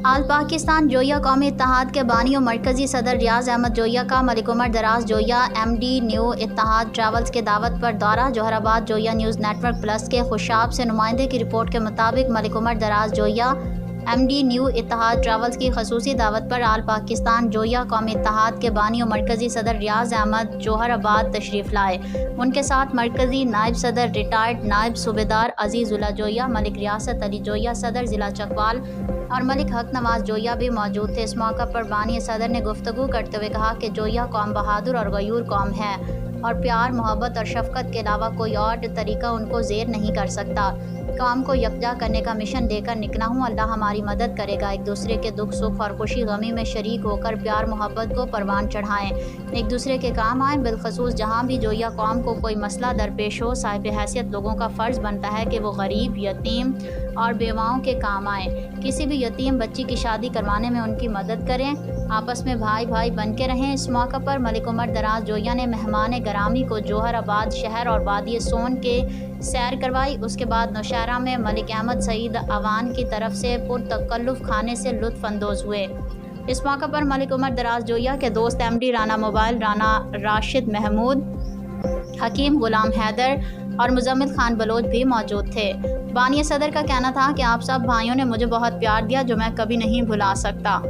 آل پاکستان جویا قومی اتحاد کے بانی و مرکزی صدر ریاض احمد جویا کا ملک عمر دراز جویا ایم ڈی نیو اتحاد ٹریولز کے دعوت پر دورہ جوہر آباد جویا نیوز نیٹ ورک پلس کے خوشاب سے نمائندے کی رپورٹ کے مطابق ملک عمر دراز جویا ایم ڈی نیو اتحاد ٹریولز کی خصوصی دعوت پر آل پاکستان جویا قومی اتحاد کے بانی و مرکزی صدر ریاض احمد جوہر آباد تشریف لائے۔ ان کے ساتھ مرکزی نائب صدر ریٹائرڈ نائب صوبیدار عزیز اللہ جویا، ملک ریاست علی جویا، صدر ضلع چکوال اور ملک حق نواز جویا بھی موجود تھے۔ اس موقع پر بانی صدر نے گفتگو کرتے ہوئے کہا کہ جویا قوم بہادر اور غیور قوم ہے اور پیار، محبت اور شفقت کے علاوہ کوئی اور طریقہ ان کو زیر نہیں کر سکتا۔ قوم کو یکجا کرنے کا مشن لے کر نکلا ہوں، اللہ ہماری مدد کرے گا۔ ایک دوسرے کے دکھ سکھ اور خوشی غمی میں شریک ہو کر پیار محبت کو پروان چڑھائیں، ایک دوسرے کے کام آئیں۔ بالخصوص جہاں بھی جویا قوم کو کوئی مسئلہ درپیش ہو، صاحب حیثیت لوگوں کا فرض بنتا ہے کہ وہ غریب، یتیم اور بیواؤں کے کام آئیں۔ کسی بھی یتیم بچی کی شادی کروانے میں ان کی مدد کریں، آپس میں بھائی بھائی بن کے رہیں۔ اس موقع پر ملک عمر دراز جویا نے مہمان گرامی کو جوہر آباد شہر اور وادی سون کے سیر کروائی۔ اس کے بعد نوشہرہ میں ملک احمد سعید اوان کی طرف سے پرتکلف کھانے سے لطف اندوز ہوئے۔ اس موقع پر ملک عمر دراز جویا کے دوست M D Rana mobile, Rana Rashid Mahmood, Hakim Ghulam Haider اور مزمل خان بلوچ بھی موجود تھے۔ بانی صدر کا کہنا تھا کہ آپ سب بھائیوں نے مجھے بہت پیار دیا جو میں کبھی نہیں بھلا سکتا۔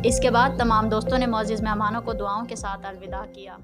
اس کے بعد تمام دوستوں نے معزز مہمانوں کو دعاؤں کے ساتھ الوداع کیا۔